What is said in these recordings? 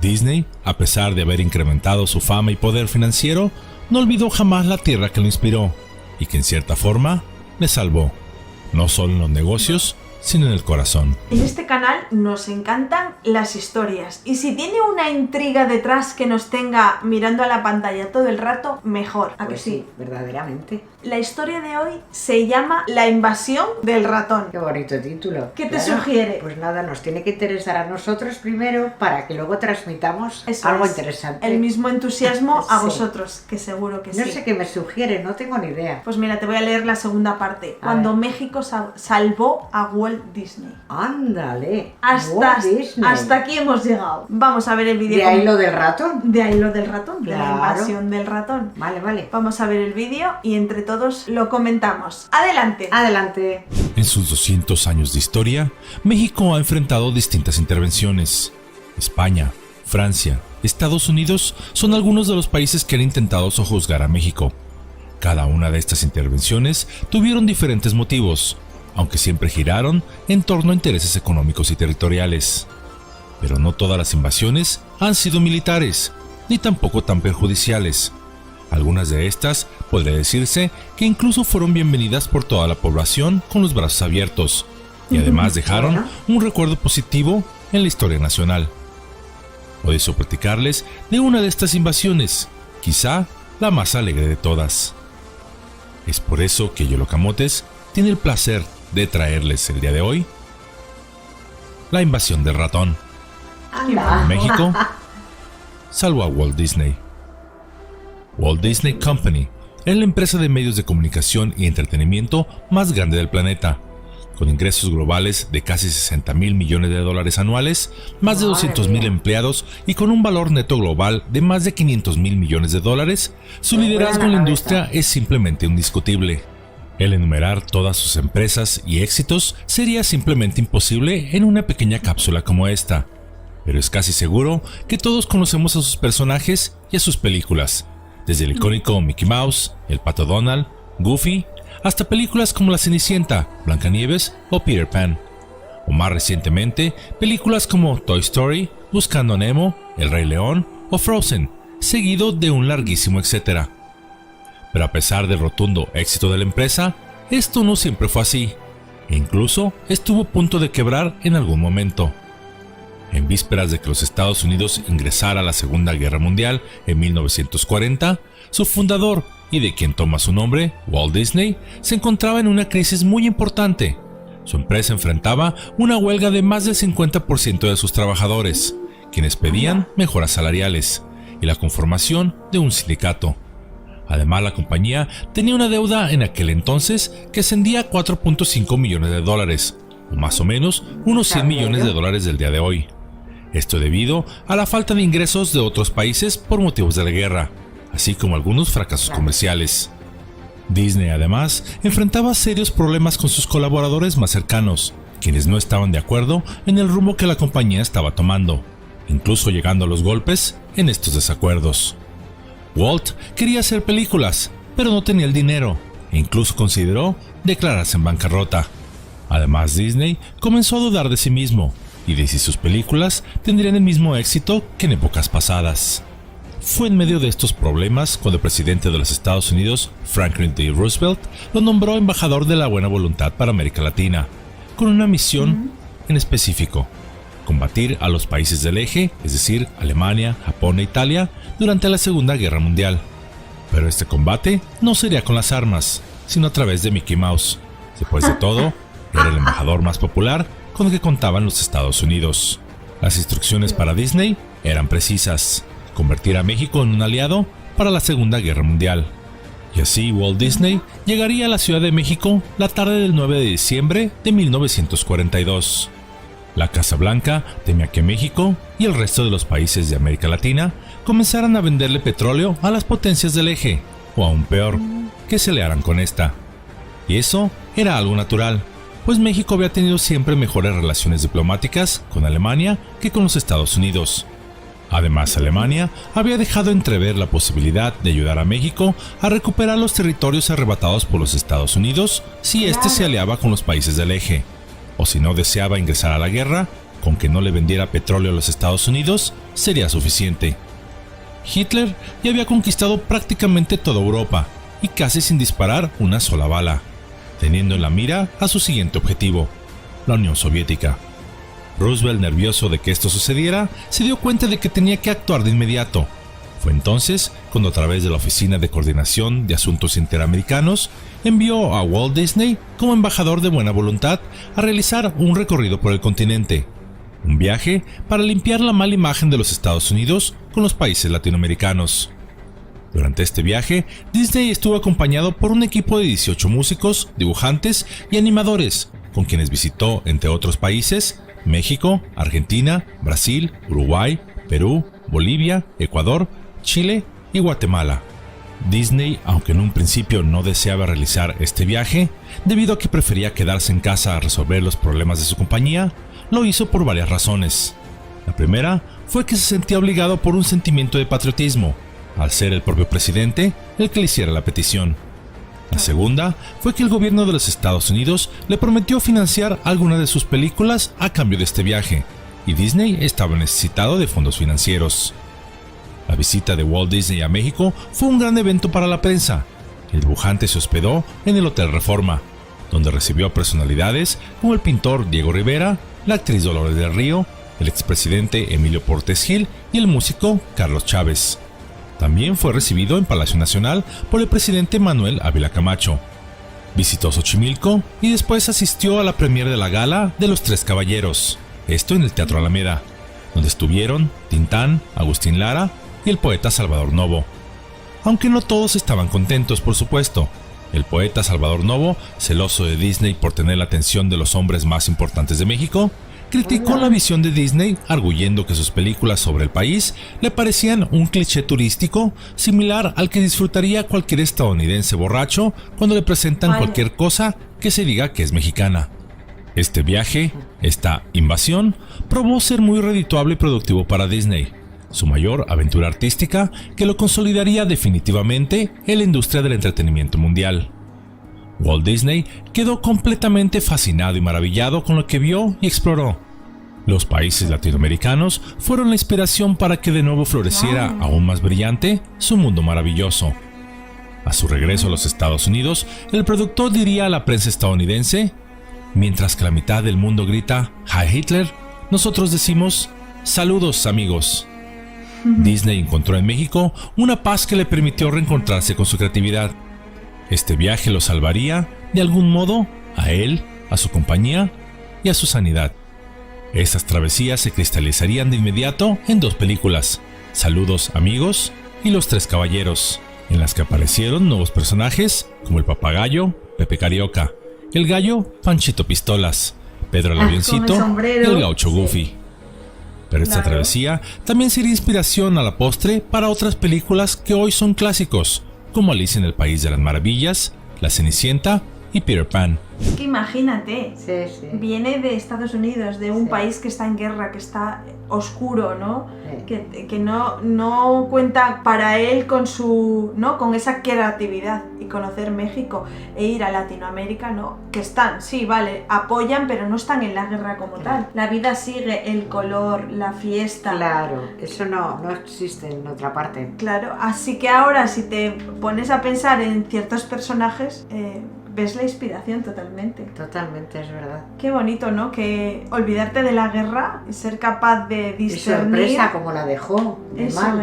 Disney, a pesar de haber incrementado su fama y poder financiero, no olvidó jamás la tierra que lo inspiró y que en cierta forma le salvó, no solo en los negocios, sino en el corazón. En este canal nos encantan las historias y si tiene una intriga detrás que nos tenga mirando a la pantalla todo el rato, mejor. ¿A que sí? Verdaderamente. La historia de hoy se llama La invasión del ratón. Qué bonito título. ¿Qué te sugiere? Pues nada, nos tiene que interesar a nosotros primero para que luego transmitamos Eso algo es. interesante. El mismo entusiasmo a Sí. vosotros, que seguro que No sí. sé qué me sugiere, no tengo ni idea. Pues mira, te voy a leer la segunda parte. A Cuando ver. México salvó a Walt Disney. Ándale. Walt Disney. Hasta aquí hemos llegado. Vamos a ver el vídeo. ¿De ahí lo del ratón? De ahí lo del ratón, de la Claro. invasión del ratón. Vale, vale. Vamos a ver el vídeo y entre todos lo comentamos. ¡Adelante! Adelante. En sus 200 años de historia, México ha enfrentado distintas intervenciones. España, Francia, Estados Unidos son algunos de los países que han intentado sojuzgar a México. Cada una de estas intervenciones tuvieron diferentes motivos, aunque siempre giraron en torno a intereses económicos y territoriales. Pero no todas las invasiones han sido militares, ni tampoco tan perjudiciales. Algunas de estas podría decirse que incluso fueron bienvenidas por toda la población con los brazos abiertos, y además dejaron un recuerdo positivo en la historia nacional. Hoy deseo platicarles de una de estas invasiones, quizá la más alegre de todas. Es por eso que Yolocamotes tiene el placer de traerles el día de hoy la invasión del ratón. Anda. México salvó a Walt Disney. Walt Disney Company es la empresa de medios de comunicación y entretenimiento más grande del planeta, con ingresos globales de casi $60,000 millones anuales, más de 200,000 empleados y con un valor neto global de más de $500,000 millones. Su liderazgo en la industria es simplemente indiscutible. El enumerar todas sus empresas y éxitos sería simplemente imposible en una pequeña cápsula como esta, pero es casi seguro que todos conocemos a sus personajes y a sus películas, desde el icónico Mickey Mouse, el Pato Donald, Goofy, hasta películas como La Cenicienta, Blancanieves o Peter Pan. O más recientemente, películas como Toy Story, Buscando a Nemo, El Rey León o Frozen, seguido de un larguísimo etcétera. Pero a pesar del rotundo éxito de la empresa, esto no siempre fue así, e incluso estuvo a punto de quebrar en algún momento. En vísperas de que los Estados Unidos ingresara a la Segunda Guerra Mundial en 1940, su fundador, y de quien toma su nombre, Walt Disney, se encontraba en una crisis muy importante. Su empresa enfrentaba una huelga de más del 50% de sus trabajadores, quienes pedían mejoras salariales y la conformación de un sindicato. Además, la compañía tenía una deuda en aquel entonces que ascendía a $4.5 millones, o más o menos unos $100 millones del día de hoy. Esto debido a la falta de ingresos de otros países por motivos de la guerra, así como algunos fracasos comerciales. Disney además enfrentaba serios problemas con sus colaboradores más cercanos, quienes no estaban de acuerdo en el rumbo que la compañía estaba tomando, incluso llegando a los golpes en estos desacuerdos. Walt quería hacer películas, pero no tenía el dinero, e incluso consideró declararse en bancarrota. Además, Disney comenzó a dudar de sí mismo, y de si sus películas tendrían el mismo éxito que en épocas pasadas. Fue en medio de estos problemas cuando el presidente de los Estados Unidos, Franklin D. Roosevelt, lo nombró embajador de la buena voluntad para América Latina, con una misión en específico: combatir a los países del eje, es decir, Alemania, Japón e Italia, durante la Segunda Guerra Mundial. Pero este combate no sería con las armas, sino a través de Mickey Mouse. Después de todo, era el embajador más popular con el que contaban los Estados Unidos. Las instrucciones para Disney eran precisas: convertir a México en un aliado para la Segunda Guerra Mundial. Y así Walt Disney llegaría a la Ciudad de México la tarde del 9 de diciembre de 1942. La Casa Blanca temía que México y el resto de los países de América Latina comenzaran a venderle petróleo a las potencias del eje, o aún peor, que se aliaran con esta. Y eso era algo natural, pues México había tenido siempre mejores relaciones diplomáticas con Alemania que con los Estados Unidos. Además, Alemania había dejado entrever la posibilidad de ayudar a México a recuperar los territorios arrebatados por los Estados Unidos si éste se aliaba con los países del eje, o si no deseaba ingresar a la guerra, Con que no le vendiera petróleo a los Estados Unidos sería suficiente. Hitler ya había conquistado prácticamente toda Europa y casi sin disparar una sola bala, teniendo en la mira a su siguiente objetivo, la Unión Soviética. Roosevelt, nervioso de que esto sucediera, se dio cuenta de que tenía que actuar de inmediato. Fue entonces cuando, a través de la Oficina de Coordinación de Asuntos Interamericanos, envió a Walt Disney como embajador de buena voluntad a realizar un recorrido por el continente. Un viaje para limpiar la mala imagen de los Estados Unidos con los países latinoamericanos. Durante este viaje, Disney estuvo acompañado por un equipo de 18 músicos, dibujantes y animadores, con quienes visitó, entre otros países, México, Argentina, Brasil, Uruguay, Perú, Bolivia, Ecuador, Chile y Guatemala. Disney, aunque en un principio no deseaba realizar este viaje, debido a que prefería quedarse en casa a resolver los problemas de su compañía, lo hizo por varias razones. La primera fue que se sentía obligado por un sentimiento de patriotismo, al ser el propio presidente el que le hiciera la petición. La segunda fue que el gobierno de los Estados Unidos le prometió financiar algunas de sus películas a cambio de este viaje, y Disney estaba necesitado de fondos financieros. La visita de Walt Disney a México fue un gran evento para la prensa. El dibujante se hospedó en el Hotel Reforma, donde recibió a personalidades como el pintor Diego Rivera, la actriz Dolores del Río, el expresidente Emilio Portes Gil y el músico Carlos Chávez. También fue recibido en Palacio Nacional por el presidente Manuel Ávila Camacho. Visitó Xochimilco y después asistió a la premiere de la gala de Los Tres Caballeros, esto en el Teatro Alameda, donde estuvieron Tintán, Agustín Lara y el poeta Salvador Novo. Aunque no todos estaban contentos, por supuesto. El poeta Salvador Novo, celoso de Disney por tener la atención de los hombres más importantes de México, criticó la visión de Disney, arguyendo que sus películas sobre el país le parecían un cliché turístico similar al que disfrutaría cualquier estadounidense borracho cuando le presentan cualquier cosa que se diga que es mexicana. Este viaje, esta invasión, probó ser muy redituable y productivo para Disney, su mayor aventura artística que lo consolidaría definitivamente en la industria del entretenimiento mundial. Walt Disney quedó completamente fascinado y maravillado con lo que vio y exploró. Los países latinoamericanos fueron la inspiración para que de nuevo floreciera aún más brillante su mundo maravilloso. A su regreso a los Estados Unidos, el productor diría a la prensa estadounidense: mientras que la mitad del mundo grita "Heil Hitler", nosotros decimos "Saludos, amigos". Disney encontró en México una paz que le permitió reencontrarse con su creatividad. Este viaje lo salvaría, de algún modo, a él, a su compañía y a su sanidad. Estas travesías se cristalizarían de inmediato en dos películas, Saludos, amigos y Los Tres Caballeros, en las que aparecieron nuevos personajes como el papagayo, Pepe Carioca, el gallo, Panchito Pistolas, Pedro el Avioncito y el gaucho Goofy. Pero esta travesía también sería inspiración a la postre para otras películas que hoy son clásicos, como Alicia en el País de las Maravillas, La Cenicienta y Peter Pan. Es que imagínate, Sí. viene de Estados Unidos, de un país que está en guerra, que está oscuro, ¿no? Sí. Que no cuenta para él con su, ¿no? Con esa creatividad, y conocer México e ir a Latinoamérica, ¿no? Que están, sí, vale, apoyan, pero no están en la guerra como tal. La vida sigue, el color, la fiesta. Claro, eso no existe en otra parte. Claro, así que ahora si te pones a pensar en ciertos personajes, ves la inspiración totalmente. Totalmente, es verdad. Qué bonito, ¿no? Que olvidarte de la guerra y ser capaz de Y discernir. sorpresa como la dejó. De mal.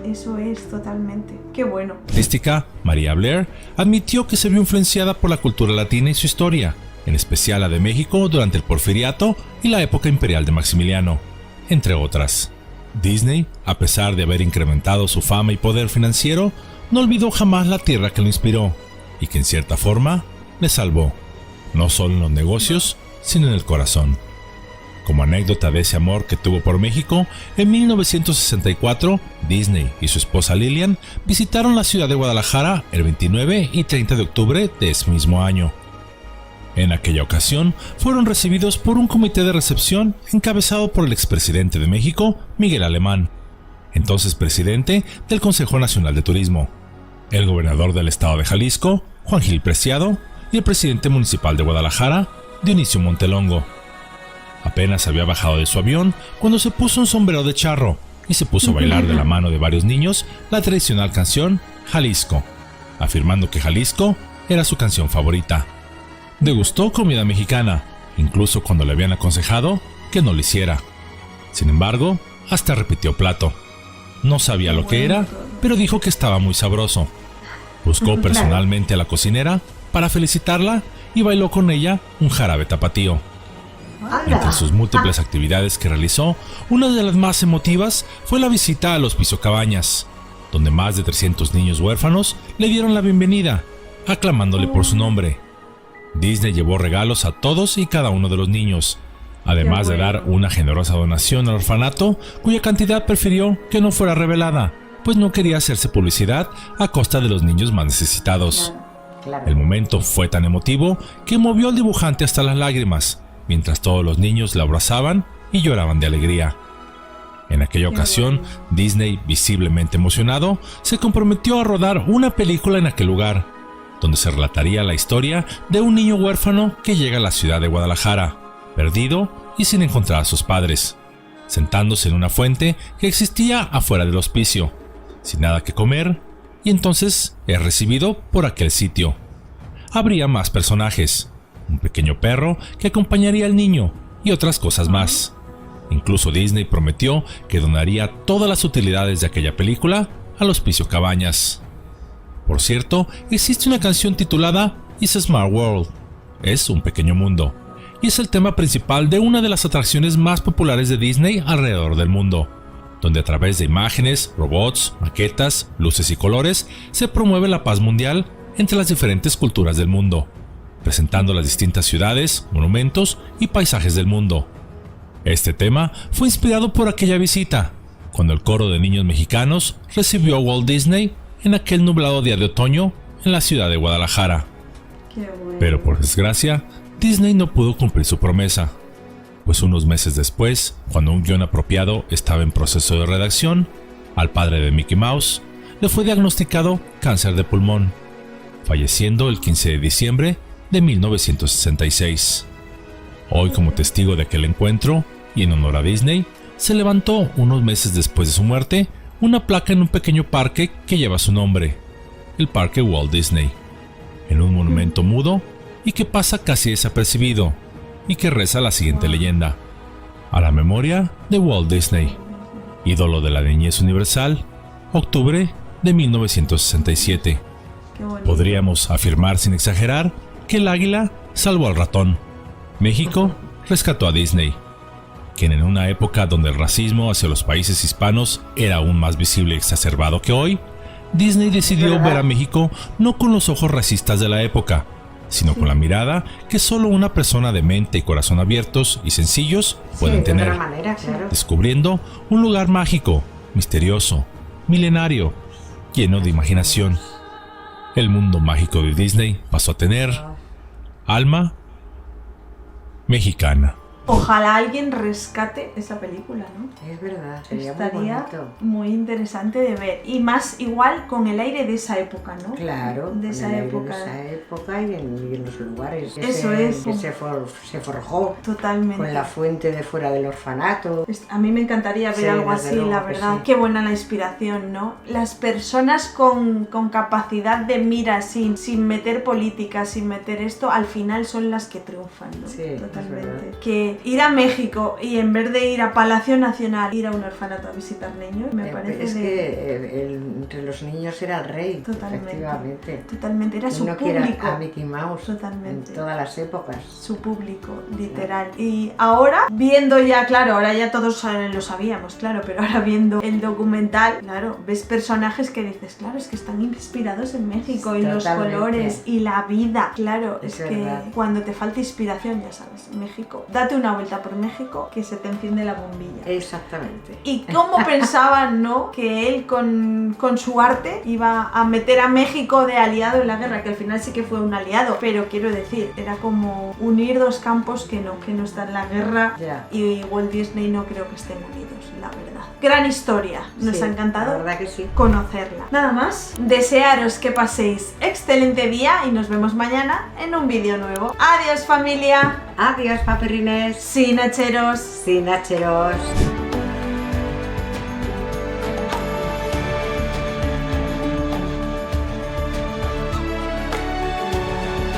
Eso es, totalmente. Qué bueno. Artística, María Blair admitió que se vio influenciada por la cultura latina y su historia, en especial la de México durante el Porfiriato y la época imperial de Maximiliano, entre otras. Disney, a pesar de haber incrementado su fama y poder financiero, no olvidó jamás la tierra que lo inspiró y que en cierta forma le salvó, no solo en los negocios, sino en el corazón. Como anécdota de ese amor que tuvo por México, en 1964, Disney y su esposa Lillian visitaron la ciudad de Guadalajara el 29 y 30 de octubre de ese mismo año. En aquella ocasión, fueron recibidos por un comité de recepción encabezado por el expresidente de México, Miguel Alemán, entonces presidente del Consejo Nacional de Turismo, el gobernador del estado de Jalisco, Juan Gil Preciado, y el presidente municipal de Guadalajara, Dionisio Montelongo. Apenas había bajado de su avión cuando se puso un sombrero de charro y se puso a bailar de la mano de varios niños la tradicional canción Jalisco, afirmando que Jalisco era su canción favorita. Degustó comida mexicana, incluso cuando le habían aconsejado que no lo hiciera. Sin embargo, hasta repitió plato. No sabía lo que era, pero dijo que estaba muy sabroso. Buscó personalmente a la cocinera para felicitarla y bailó con ella un jarabe tapatío. Entre sus múltiples actividades que realizó, una de las más emotivas fue la visita al Hospicio Cabañas, donde más de 300 niños huérfanos le dieron la bienvenida, aclamándole por su nombre. Disney llevó regalos a todos y cada uno de los niños, además de dar una generosa donación al orfanato, cuya cantidad prefirió que no fuera revelada, pues no quería hacerse publicidad a costa de los niños más necesitados. Claro. El momento fue tan emotivo que movió al dibujante hasta las lágrimas, mientras todos los niños la abrazaban y lloraban de alegría. En aquella ocasión, Disney, visiblemente emocionado, se comprometió a rodar una película en aquel lugar, donde se relataría la historia de un niño huérfano que llega a la ciudad de Guadalajara, perdido y sin encontrar a sus padres, sentándose en una fuente que existía afuera del hospicio, sin nada que comer, y entonces es recibido por aquel sitio. Habría más personajes, un pequeño perro que acompañaría al niño y otras cosas más. Incluso Disney prometió que donaría todas las utilidades de aquella película al Hospicio Cabañas. Por cierto, existe una canción titulada It's a Small World, es un pequeño mundo, y es el tema principal de una de las atracciones más populares de Disney alrededor del mundo, donde a través de imágenes, robots, maquetas, luces y colores se promueve la paz mundial entre las diferentes culturas del mundo, presentando las distintas ciudades, monumentos y paisajes del mundo. Este tema fue inspirado por aquella visita, cuando el coro de niños mexicanos recibió a Walt Disney en aquel nublado día de otoño en la ciudad de Guadalajara. Qué bueno. Pero por desgracia, Disney no pudo cumplir su promesa, pues unos meses después, cuando un guión apropiado estaba en proceso de redacción, al padre de Mickey Mouse le fue diagnosticado cáncer de pulmón, falleciendo el 15 de diciembre de 1966. Hoy, como testigo de aquel encuentro y en honor a Disney, se levantó unos meses después de su muerte una placa en un pequeño parque que lleva su nombre, el Parque Walt Disney, en un monumento mudo y que pasa casi desapercibido y que reza la siguiente leyenda: a la memoria de Walt Disney, ídolo de la niñez universal, octubre de 1967. Qué bonito. Podríamos afirmar sin exagerar que el águila salvó al ratón. México rescató a Disney, quien en una época donde el racismo hacia los países hispanos era aún más visible y exacerbado que hoy, Disney decidió ver a México no con los ojos racistas de la época, sino con la mirada que solo una persona de mente y corazón abiertos y sencillos pueden tener, de otra manera, claro. descubriendo un lugar mágico, misterioso, milenario, lleno de imaginación. El mundo mágico de Disney pasó a tener alma mexicana. Ojalá alguien rescate esa película, ¿no? Es verdad, sería muy Estaría bonito. muy interesante de ver. Y más igual con el aire de esa época, ¿no? Claro, De esa con el aire época. de esa época y en los lugares que, Eso es. que se forjó Totalmente. con la fuente de fuera del orfanato. A mí me encantaría ver Sí, algo desde así, luego la que verdad. sí. Qué buena la inspiración, ¿no? Las personas con capacidad de mira, sin meter política, sin meter esto, al final son las que triunfan, ¿no? Sí, es totalmente. verdad. Que ir a México y en vez de ir a Palacio Nacional, ir a un orfanato a visitar niños, me parece Es de... que entre los niños era el rey, Totalmente. efectivamente. Totalmente, era su Uno quiere público. a Mickey Mouse Totalmente. en todas las épocas. Su público, literal. Y ahora, viendo ya, claro, ahora ya todos lo sabíamos, claro, pero ahora viendo el documental, claro, ves personajes que dices, claro, es que están inspirados en México y los Totalmente. colores y la vida, claro, es que verdad. cuando te falta inspiración, ya sabes, México, date una vuelta por México que se te enciende la bombilla. Exactamente. Y cómo pensaban, ¿no? Que él con su arte iba a meter a México de aliado en la guerra, que al final sí que fue un aliado, pero quiero decir, era como unir dos campos que no están en la guerra. Ya. Y Walt Disney no creo que estén unidos, la verdad. Gran historia, nos Sí, ha encantado La verdad que sí. conocerla. Nada más, desearos que paséis excelente día y nos vemos mañana en un vídeo nuevo. ¡Adiós, familia! Adiós, papirrines. Sin hacheros. Sin hacheros.